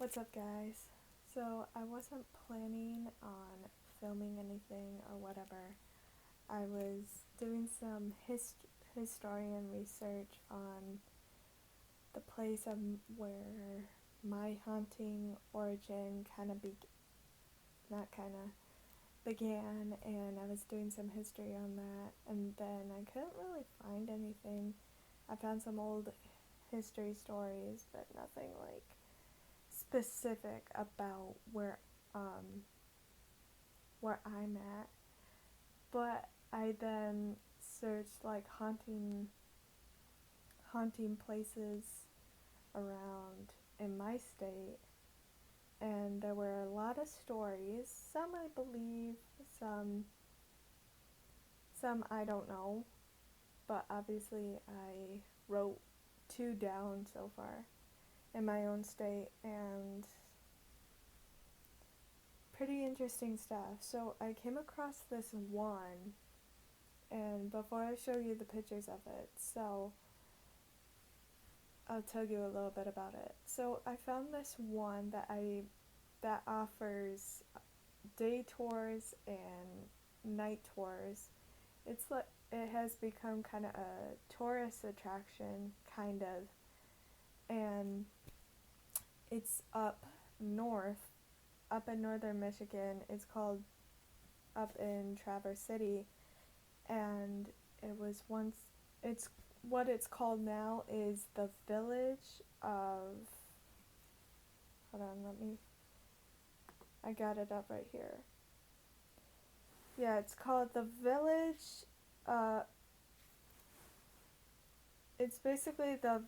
What's up, guys? So, I wasn't planning on filming anything or whatever. I was doing some historian research on the place of where my haunting origin not kind of began, and I was doing some history on that, and then I couldn't really find anything. I found some old history stories, but nothing like specific about where I'm at. But I then searched like haunting places around in my state, and there were a lot of stories. Some I believe, some I don't know, but obviously I wrote two down so far in my own state, and pretty interesting stuff. So I came across this one, and before I show you the pictures of it, so I'll tell you a little bit about it. So I found this one that offers day tours and night tours. It has become kind of a tourist attraction, kind of, and it's north, up in northern Michigan. It's called up in Traverse City, and it was once it's what it's called now is the village of, hold on, I got it up right here. Yeah, it's called the village, uh, it's basically the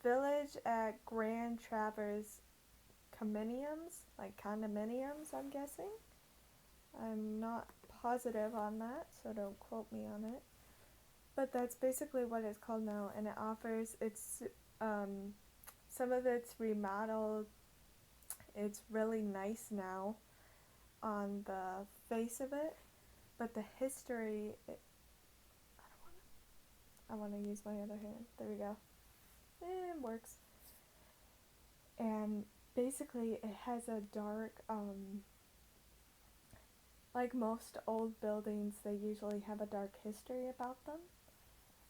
village at Grand Traverse condominiums, I'm guessing. I'm not positive on that, so don't quote me on it. But that's basically what it's called now, and um, some of it's remodeled. It's really nice now on the face of it, but the history, I want to use my other hand. There we go. It works. And basically, it has a dark, like most old buildings, they usually have a dark history about them.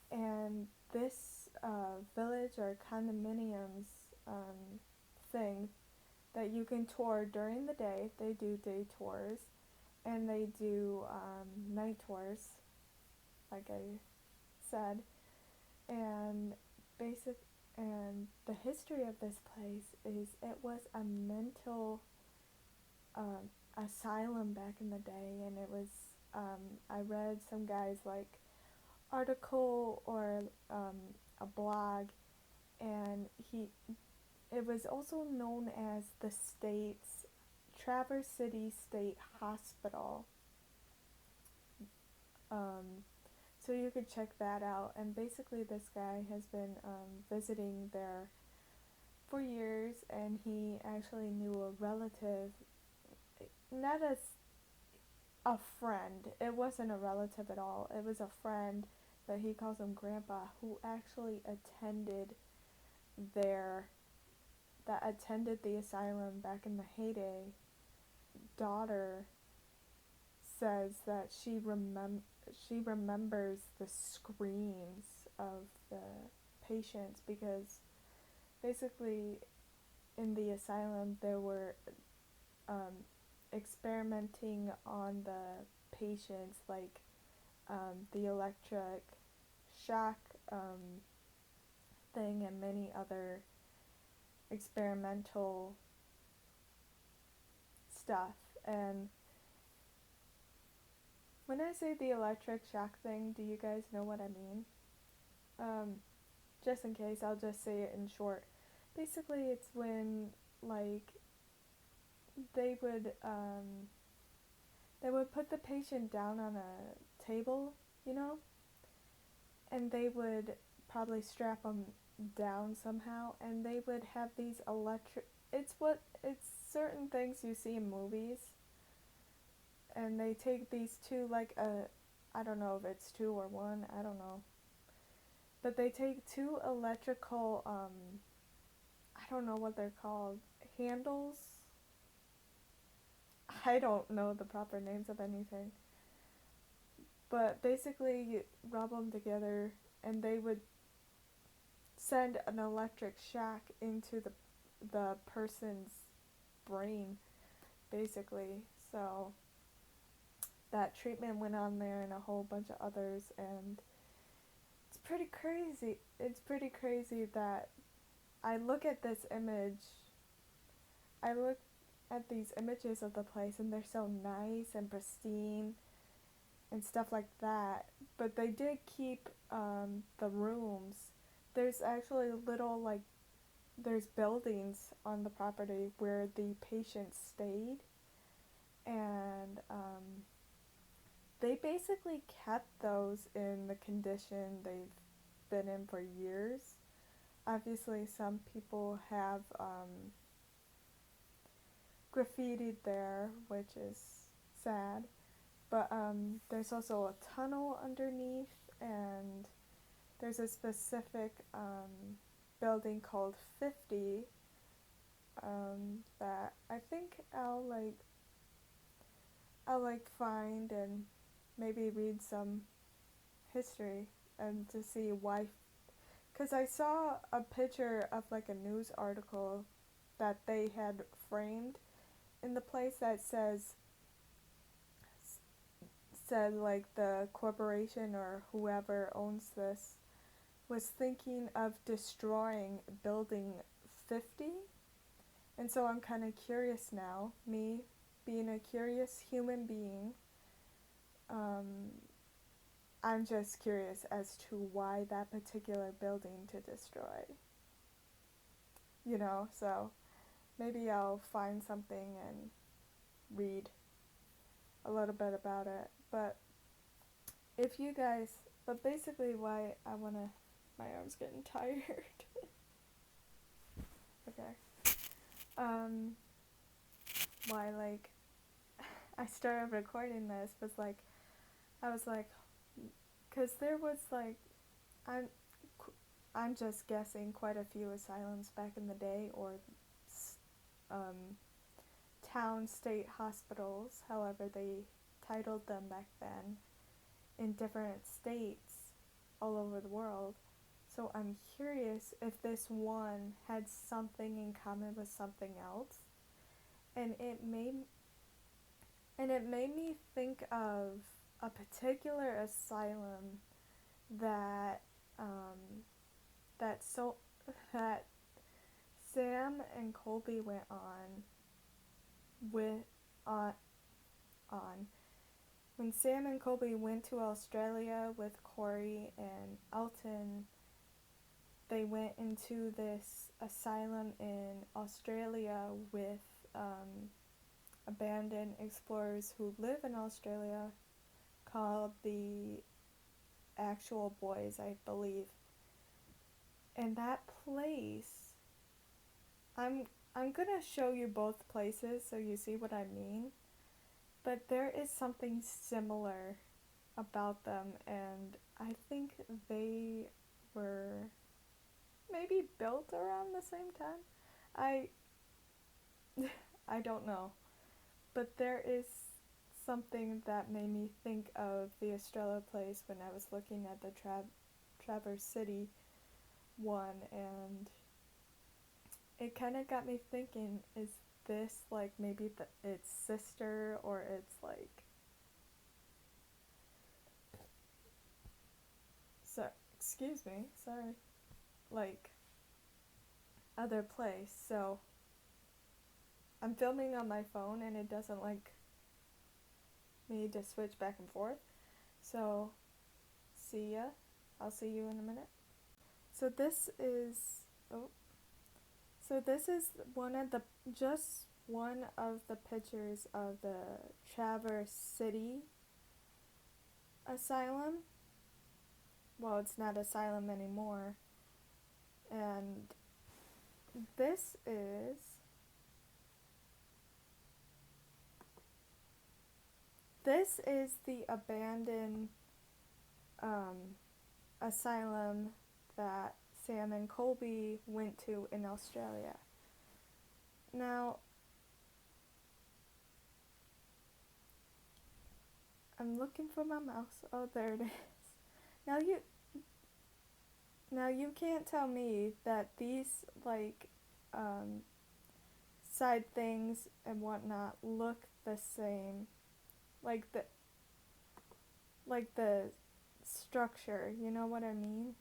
And this village or condominiums thing that you can tour during the day, they do day tours, and they do night tours, like I said. And basic and the history of this place is it was a mental asylum back in the day, and it was I read some guys like article or a blog, and it was also known as the state's Traverse City State Hospital. Um, so you could check that out. And basically, this guy has been visiting there for years, and he actually knew a relative, not as a friend. It wasn't a relative at all. It was a friend, but he calls him Grandpa, who actually there, attended the asylum back in the heyday. Daughter says that she remembers the screams of the patients, because basically in the asylum they were experimenting on the patients, like the electric shock thing and many other experimental stuff. And when I say the electric shock thing, do you guys know what I mean? Um, just in case, I'll just say it in short. Basically, it's when, like, they would um, they would put the patient down on a table, you know, and they would probably strap them down somehow, and they would have these electric. It's certain things you see in movies, and they take these two, like I don't know if it's two or one, I don't know, but they take two electrical I don't know what they're called. handles. I don't know the proper names of anything. But basically, you rub them together and they would send an electric shock into the person's brain, basically. So that treatment went on there and a whole bunch of others, and it's pretty crazy. It's pretty crazy that I look at this image. I look at these images of the place, and they're so nice and pristine and stuff like that. But they did keep the rooms. There's actually little, like, there's buildings on the property where the patients stayed, and they basically kept those in the condition they've been in for years. Obviously, some people have graffitied there, which is sad. But there's also a tunnel underneath, and there's a specific building called 50 that I think I'll like find and maybe read some history and to see why. Because I saw a picture of like a news article that they had framed in the place that said like the corporation or whoever owns this was thinking of destroying building 50. And so I'm kind of curious now, me being a curious human being. I'm just curious as to why that particular building to destroy. So maybe I'll find something and read a little bit about it. But basically why my arm's getting tired. Okay. Why, like, I started recording this was like, I was like, because there was like, I'm, I'm just guessing quite a few asylums back in the day, or town state hospitals, however they titled them back then, in different states all over the world. So I'm curious if this one had something in common with something else. And it made me think of a particular asylum that that so that Sam and Colby went with on on when Sam and Colby went to Australia with Corey and Elton. They went into this asylum in Australia with abandoned explorers who live in Australia, called the Actual Boys, I believe. And that place, I'm gonna show you both places so you see what I mean. But there is something similar about them, and I think they were maybe built around the same time. I I don't know. But there is something that made me think of the Estrella place when I was looking at the Traverse City one, and it kind of got me thinking, is this like maybe its sister, or it's like, so excuse me, sorry, like other place. So I'm filming on my phone and it doesn't like me to switch back and forth. So see ya. I'll see you in a minute. So this is oh so this is one of the pictures of the Traverse City Asylum. Well, it's not asylum anymore. And this is the abandoned asylum that Sam and Colby went to in Australia. Now, I'm looking for my mouse. Oh, there it is. Now you now you can't tell me that these like um, side things and whatnot look the same, like the structure. You know what I mean?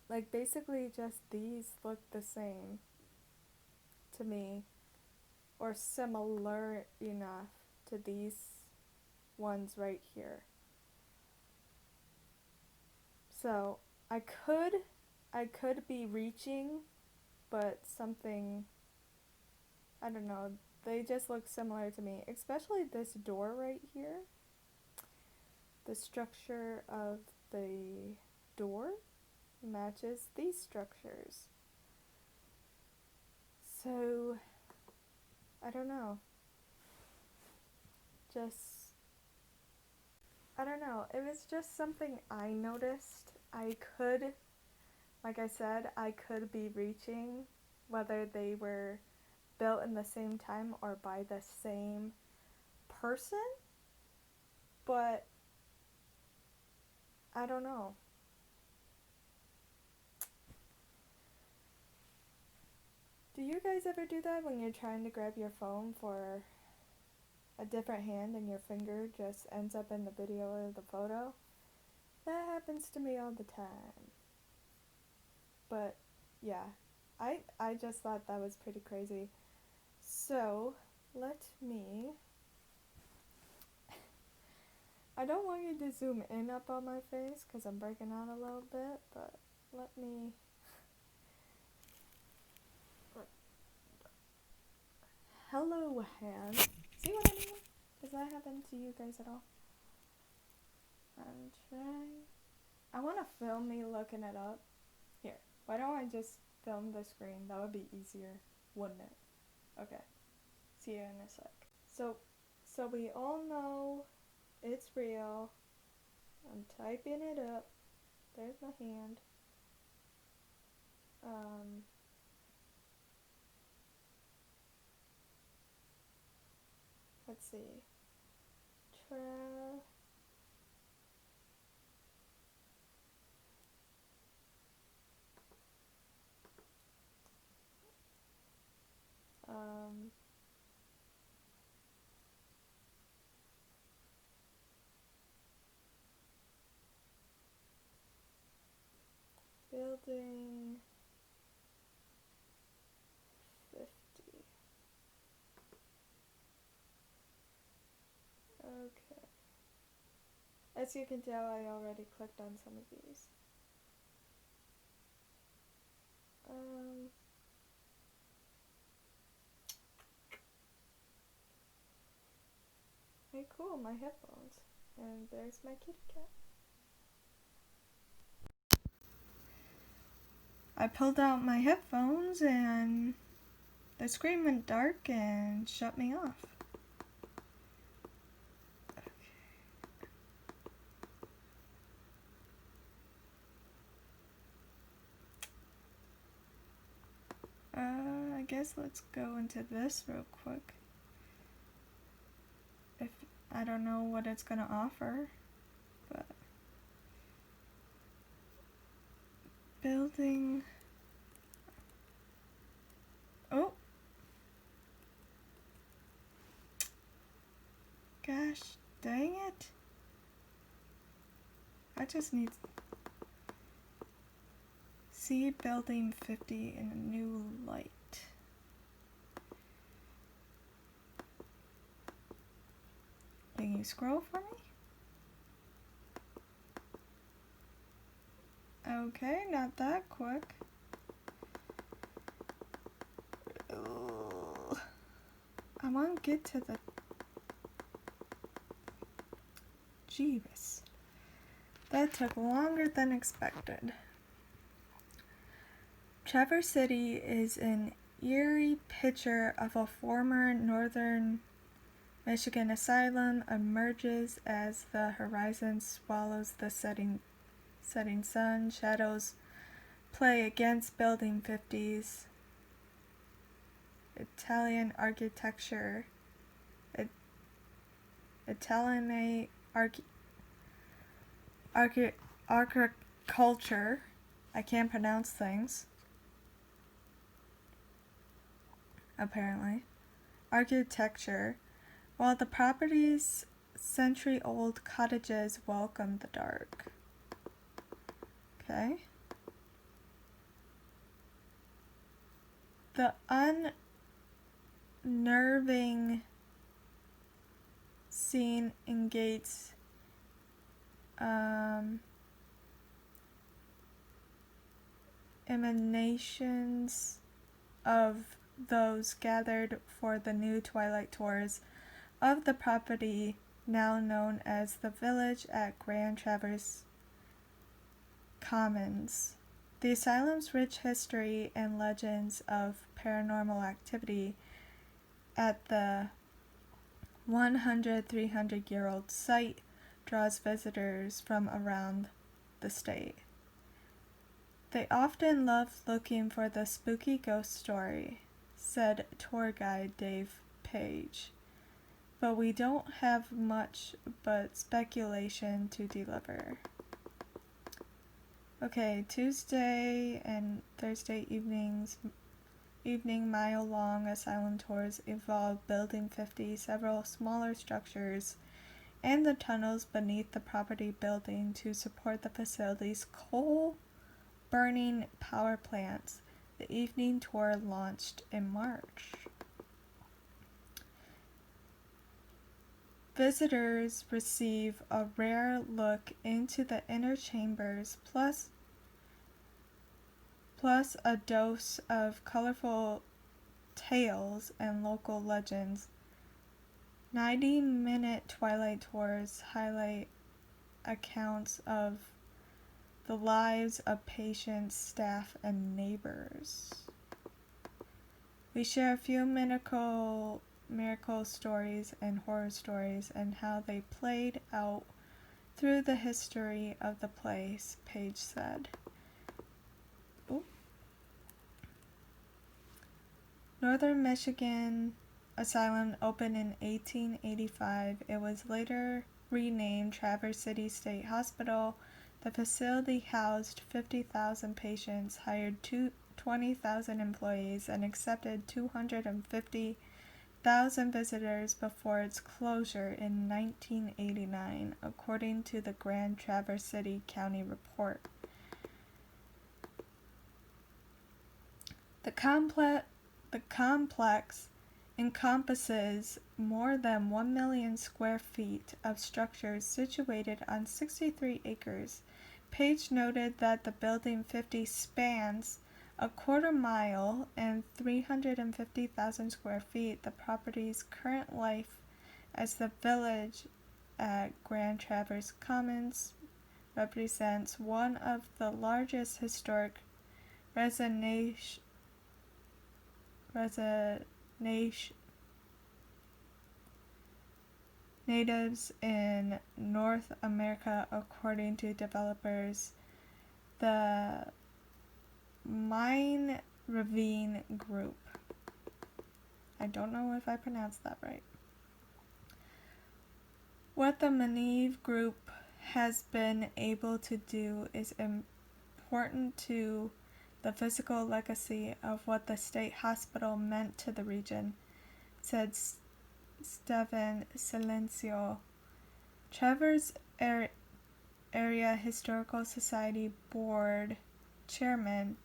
Like basically, just these look the same to me, or similar enough to these ones right here. So I could be reaching, but something, I don't know, they just look similar to me, especially this door right here. The structure of the door matches these structures. So, I don't know. Just, I don't know. It was just something I noticed. Like I said, I could be reaching whether they were built in the same time or by the same person, but I don't know. Do you guys ever do that when you're trying to grab your phone for a different hand and your finger just ends up in the video or the photo? That happens to me all the time. But yeah, I just thought that was pretty crazy. So, let me I don't want you to zoom in up on my face because I'm breaking out a little bit, but let me. Hello, hand. See what I mean? Does that happen to you guys at all? I'm trying. I want to film me looking it up. Here, why don't I just film the screen? That would be easier, wouldn't it? Okay. See you in a sec. So we all know it's real. I'm typing it up. There's my hand. Let's see. Tra. Building 50. Okay. As you can tell, I already clicked on some of these. Hey, cool, my headphones. And there's my kitty cat. I pulled out my headphones and the screen went dark and shut me off. I guess let's go into this real quick. If I don't know what it's gonna offer, but building. Oh, gosh, dang it! I just need. See building 50 in a new light. Can you scroll for me? Okay, not that quick. Ugh. I want to get to the. Jeebus. That took longer than expected. Traverse City is an eerie picture of a former northern Michigan asylum emerges as the horizon swallows the setting sun. Shadows play against Building 50's Italian architecture, Italian agriculture. I can't pronounce things. Apparently. Architecture. While the property's century-old cottages welcome the dark. Okay. The unnerving scene engages emanations of those gathered for the new twilight tours of the property now known as the Village at Grand Traverse Commons. The asylum's rich history and legends of paranormal activity at the 300-year-old site draws visitors from around the state. They often love looking for the spooky ghost story, said tour guide Dave Page. But we don't have much but speculation to deliver. Okay, Tuesday and Thursday evening mile-long asylum tours involve Building 50, several smaller structures, and the tunnels beneath the property building to support the facility's coal-burning power plants. The evening tour launched in March. Visitors receive a rare look into the inner chambers, plus a dose of colorful tales and local legends. 90-minute twilight tours highlight accounts of the lives of patients, staff, and neighbors. We share a few miracle stories and horror stories and how they played out through the history of the place, Page said. Northern Michigan Asylum opened in 1885. It was later renamed Traverse City State Hospital. The facility housed 50,000 patients, hired 20,000 employees, and accepted 250,000 visitors before its closure in 1989, according to the Grand Traverse City County report. The complex encompasses more than 1 million square feet of structures situated on 63 acres. Page noted that the Building 50 spans a quarter mile and 350,000 square feet. The property's current life as the Village at Grand Traverse Commons represents one of the largest historic natives in North America, according to developers. The Mine Ravine Group. I don't know if I pronounced that right. What the Mine Group has been able to do is important to the physical legacy of what the state hospital meant to the region, said Steven Silencio, Traverse Area Historical Society Board Chairman.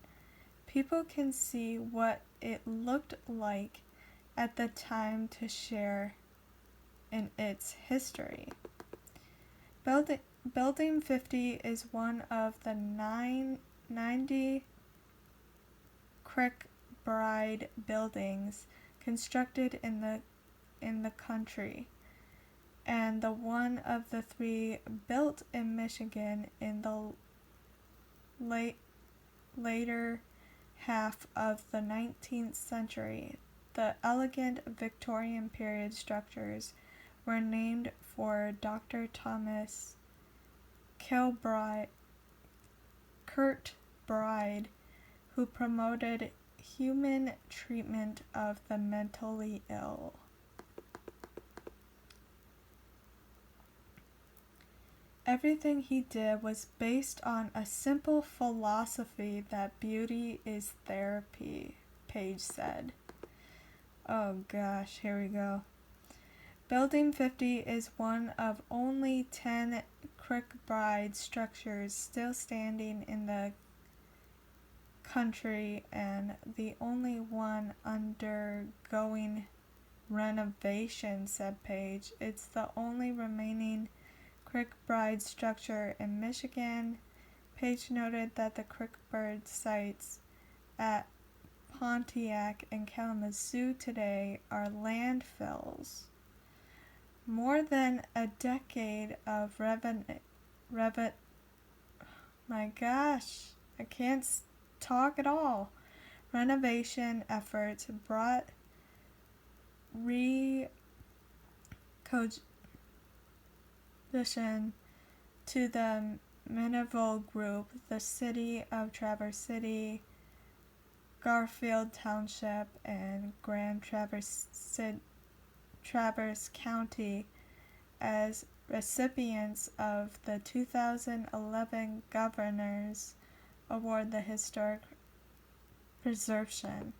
People can see what it looked like at the time to share in its history. Building 50 is one of the 90 Bride buildings constructed in the country, and the one of the 3 built in Michigan in the later half of the 19th century. The elegant Victorian period structures were named for Dr. Thomas Kirkbride, who promoted human treatment of the mentally ill. Everything he did was based on a simple philosophy that beauty is therapy, Page said. Oh gosh, here we go. Building 50 is one of only 10 Kirkbride structures still standing in the country and the only one undergoing renovation, said Page. It's the only remaining Kirkbride structure in Michigan. Page noted that the Kirkbride sites at Pontiac and Kalamazoo today are landfills. More than a decade of my gosh, I can't talk at all. Renovation efforts brought recognition to the Minerval Group, the city of Traverse City, Garfield Township, and Grand Traverse County as recipients of the 2011 Governor's Award the Historic Preservation.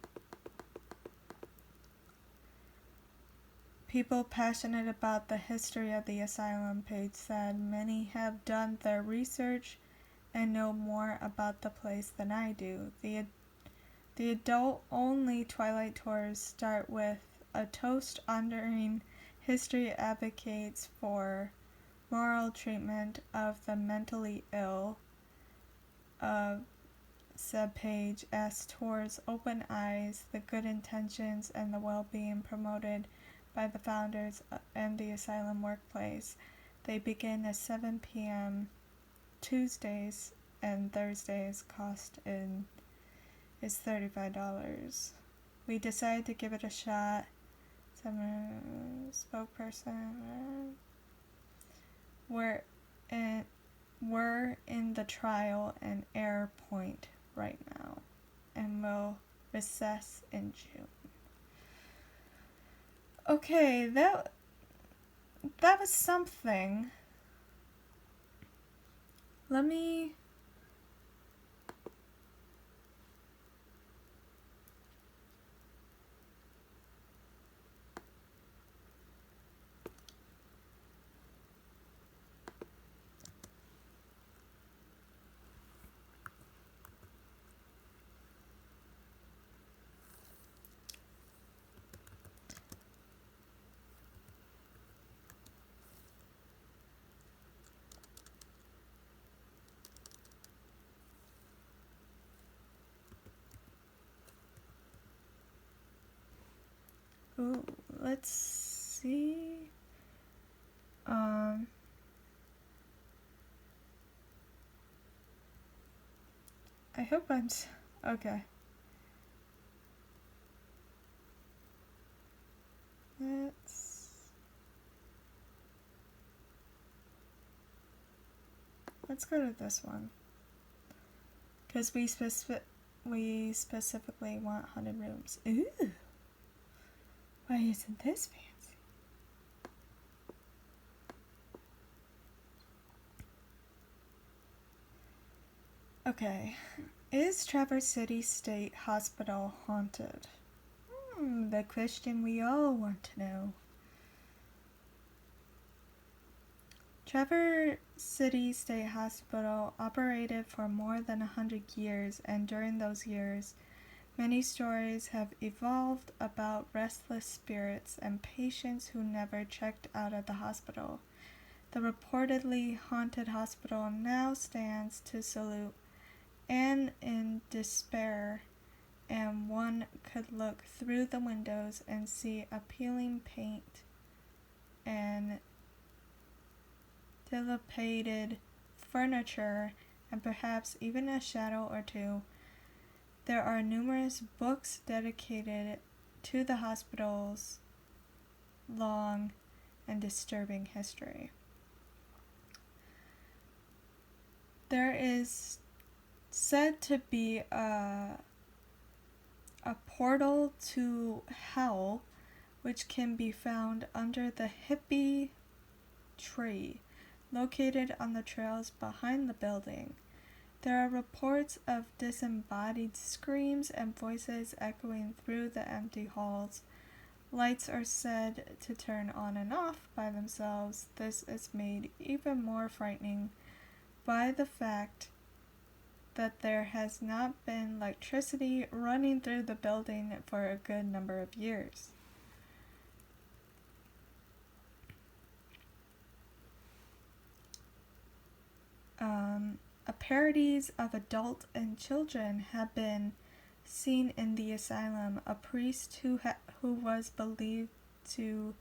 People passionate about the history of the asylum, Page said. Many have done their research and know more about the place than I do. The adult-only Twilight tours start with a toast honoring history advocates for moral treatment of the mentally ill, said Page, as tours open eyes the good intentions and the well-being promoted by the founders and the asylum workplace. They begin at 7 p.m. Tuesdays and Thursdays. Cost is $35. We decided to give it a shot. Some spokesperson. We're in the trial and error point right now, and we'll recess in June. Okay, that was something. Let me let's see. I hope I'm okay. Let's go to this one, because we specifically want haunted rooms. Ooh, why isn't this fancy? Okay, is Traverse City State Hospital haunted? The question we all want to know. Traverse City State Hospital operated for more than 100 years, and during those years, many stories have evolved about restless spirits and patients who never checked out of the hospital. The reportedly haunted hospital now stands to salute and in despair, and one could look through the windows and see a peeling paint and dilapidated furniture, and perhaps even a shadow or two. There are numerous books dedicated to the hospital's long and disturbing history. There is said to be a a portal to hell, which can be found under the hippie tree, located on the trails behind the building. There are reports of disembodied screams and voices echoing through the empty halls. Lights are said to turn on and off by themselves. This is made even more frightening by the fact that there has not been electricity running through the building for a good number of years. Parodies of adult and children have been seen in the asylum. A priest who was believed to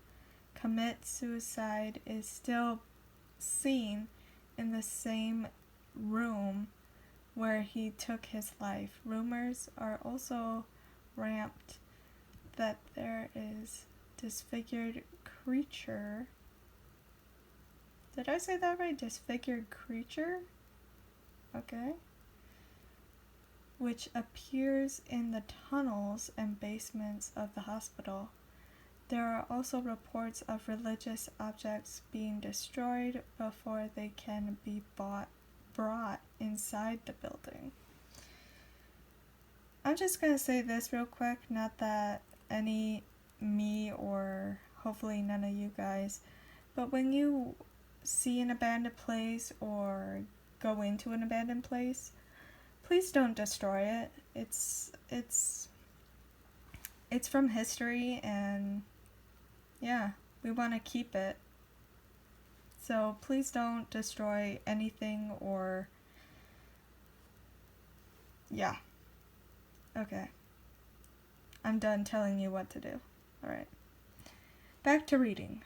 commit suicide is still seen in the same room where he took his life. Rumors are also rampant that there is disfigured creature. Did I say that right? Disfigured creature? Okay. Which appears in the tunnels and basements of the hospital. There are also reports of religious objects being destroyed before they can be brought inside the building. I'm just going to say this real quick, not that me or hopefully none of you guys, but when you see an abandoned place or go into an abandoned place, please don't destroy it. It's from history, and yeah, we want to keep it. So please don't destroy anything or yeah. Okay. I'm done telling you what to do. Alright. Back to reading.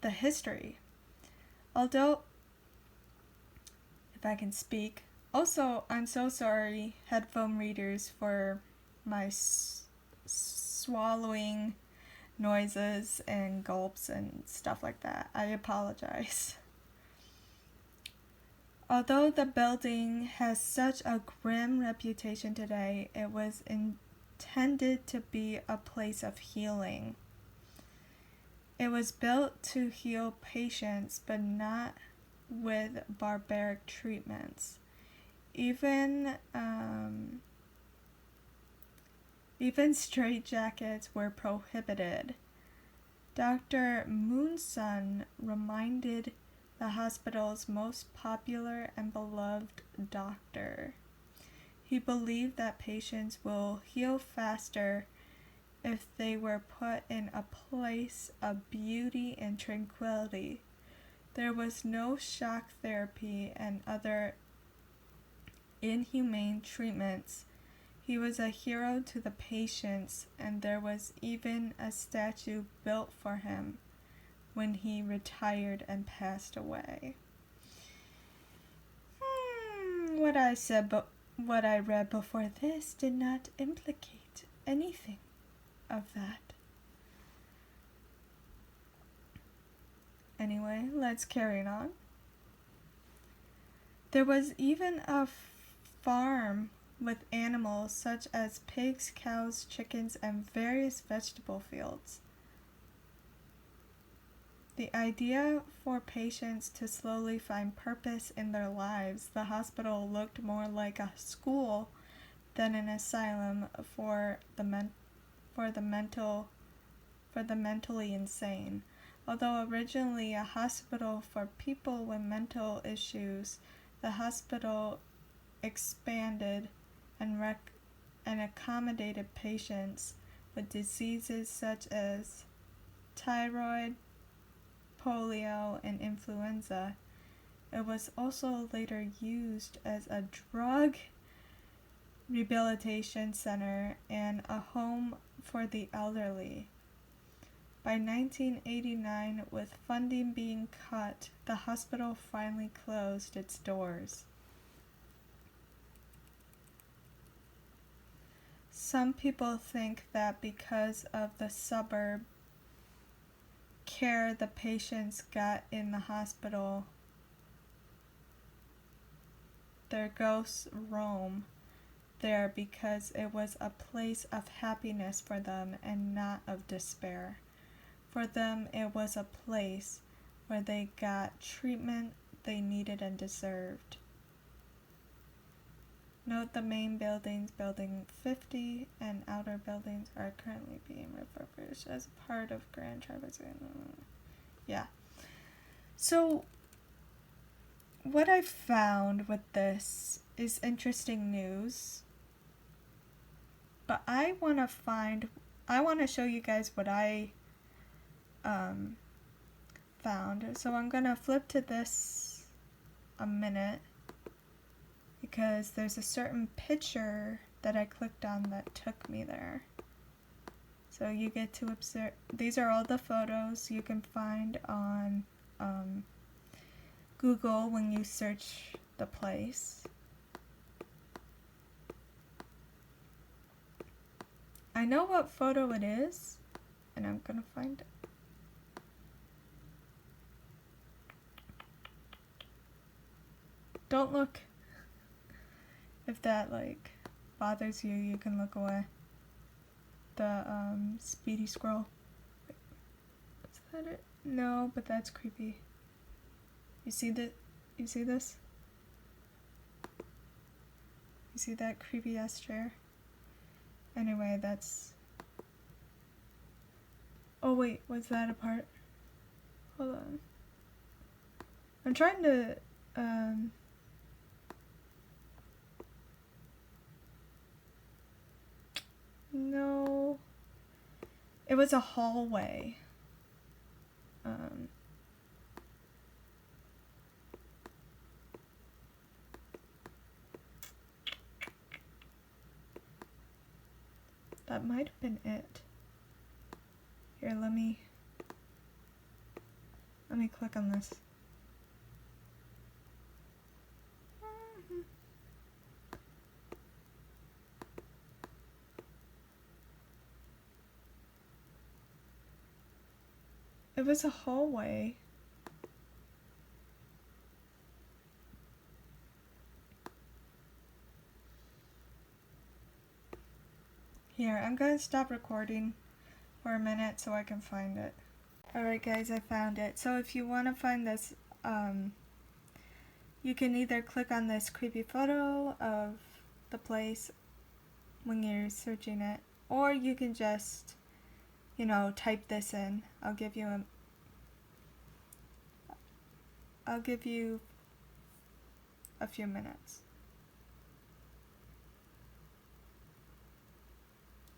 The history. Although, if I can speak. Also, I'm so sorry, headphone readers, for my swallowing noises and gulps and stuff like that. I apologize. Although the building has such a grim reputation today, it was intended to be a place of healing. It was built to heal patients, but not with barbaric treatments. Even straitjackets were prohibited. Dr. Moonson reminded the hospital's most popular and beloved doctor. He believed that patients will heal faster if they were put in a place of beauty and tranquility. There was no shock therapy and other inhumane treatments. He was a hero to the patients, and there was even a statue built for him when he retired and passed away. What I read before this did not implicate anything of that. Anyway, let's carry on. There was even a farm with animals such as pigs, cows, chickens, and various vegetable fields. The idea for patients to slowly find purpose in their lives, the hospital looked more like a school than an asylum for the mentally insane. Although originally a hospital for people with mental issues, the hospital expanded and accommodated patients with diseases such as thyroid, polio, and influenza. It was also later used as a drug rehabilitation center and a home for the elderly. By 1989, with funding being cut, the hospital finally closed its doors. Some people think that because of the suburb care the patients got in the hospital, their ghosts roam. there because it was a place of happiness for them and not of despair. For them, it was a place where they got treatment they needed and deserved. Note the main buildings, Building 50, and outer buildings are currently being refurbished as part of Grand Traverse. Yeah. So, what I found with this is interesting news. But I want to show you guys what I found. So I'm going to flip to this a minute because there's a certain picture that I clicked on that took me there. So you get to observe, these are all the photos you can find on Google when you search the place. I know what photo it is, and I'm gonna find it. Don't look. If that like bothers you, you can look away. The speedy scroll. Is that it? No, but that's creepy. You see that? You see this? You see that creepy ass chair? Anyway, that's... Oh wait, was that a part? Hold on. I'm trying to, no. It was a hallway. That might have been it. Here, let me click on this. It was a hallway. Here, I'm gonna stop recording for a minute so I can find it. Alright guys, I found it. So if you want to find this, you can either click on this creepy photo of the place when you're searching it, or you can just, you know, type this in. I'll give you a few minutes.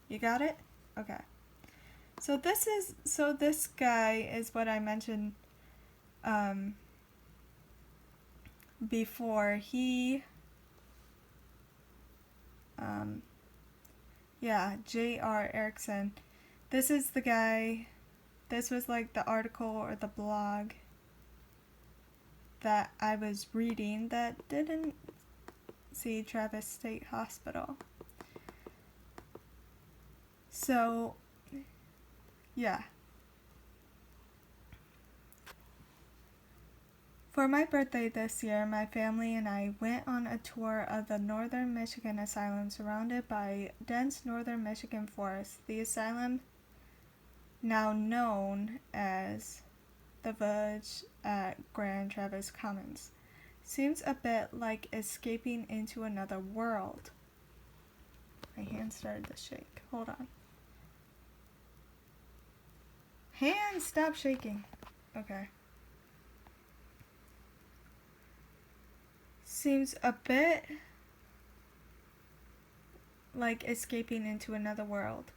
You got it? Okay. So this guy is what I mentioned before. He J.R. Erickson. This is the guy. This was like the article or the blog that I was reading that didn't see Travis State Hospital. So, yeah. For my birthday this year, my family and I went on a tour of the Northern Michigan Asylum surrounded by dense Northern Michigan forest. The asylum, now known as the Village at Grand Traverse Commons, seems a bit like escaping into another world. My hand started to shake. Hold on. Hand, stop shaking. Okay. Seems a bit like escaping into another world.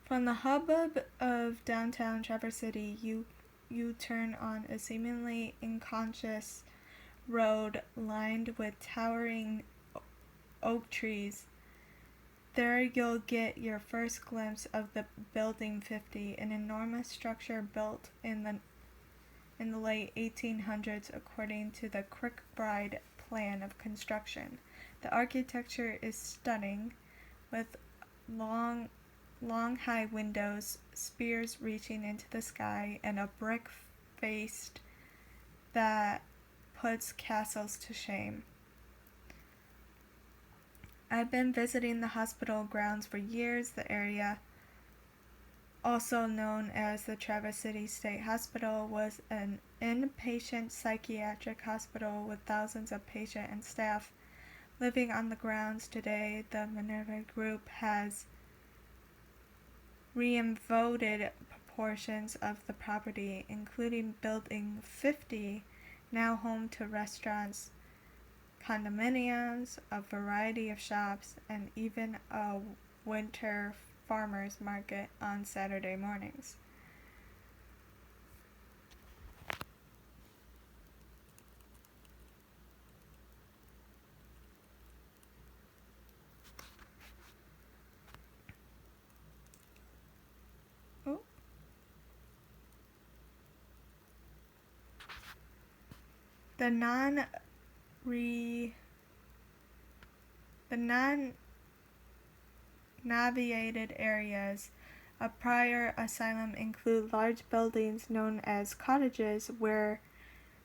From the hubbub of downtown Traverse City, you turn on a seemingly unconscious road lined with towering oak trees. There you'll get your first glimpse of the Building 50, an enormous structure built in the late 1800s according to the Kirkbride plan of construction. The architecture is stunning, with long high windows, spears reaching into the sky, and a brick face that puts castles to shame. I've been visiting the hospital grounds for years. The area, also known as the Traverse City State Hospital, was an inpatient psychiatric hospital with thousands of patients and staff living on the grounds. Today, the Minerva Group has reinvented portions of the property, including Building 50, now home to restaurants, condominiums, a variety of shops, and even a winter farmers market on Saturday mornings. Oh. The non-navigated areas of Prior Asylum include large buildings known as cottages where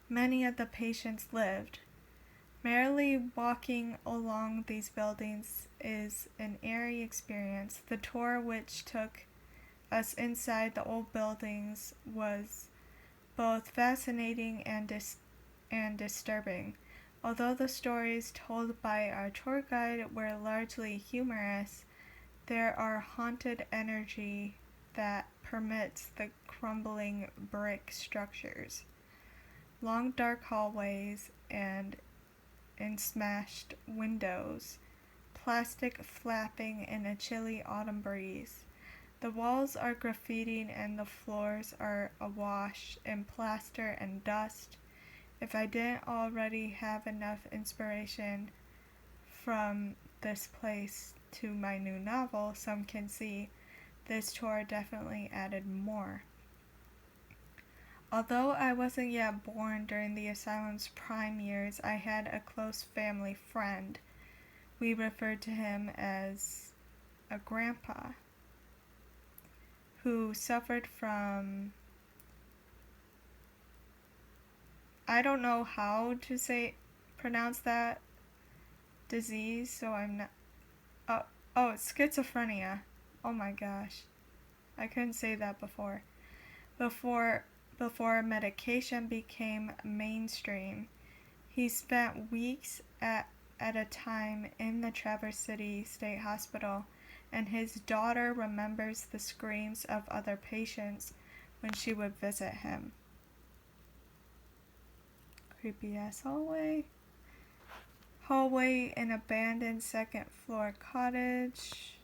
many of the patients lived. Merely walking along these buildings is an eerie experience. The tour, which took us inside the old buildings, was both fascinating and disturbing. Although the stories told by our tour guide were largely humorous, there are haunted energy that permits the crumbling brick structures, long dark hallways, and smashed windows, plastic flapping in a chilly autumn breeze. The walls are graffitied and the floors are awash in plaster and dust. If I didn't already have enough inspiration from this place to my new novel, Some Can See, this tour definitely added more. Although I wasn't yet born during the asylum's prime years, I had a close family friend. We referred to him as a grandpa who suffered from, I don't know how to pronounce that disease, so I'm not, schizophrenia. Oh my gosh. I couldn't say that before. Before medication became mainstream, he spent weeks at a time in the Traverse City State Hospital, and his daughter remembers the screams of other patients when she would visit him. Creepy ass hallway. Hallway in abandoned second floor cottage.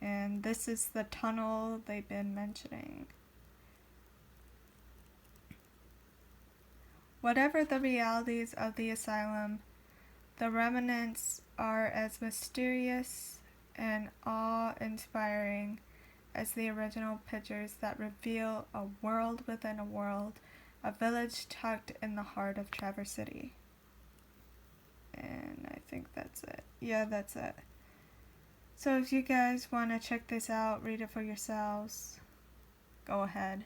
And this is the tunnel they've been mentioning. Whatever the realities of the asylum, the remnants are as mysterious and awe-inspiring as the original pictures that reveal a world within a world, a village tucked in the heart of Traverse City. And I think that's it. Yeah, that's it. So if you guys want to check this out, read it for yourselves, go ahead.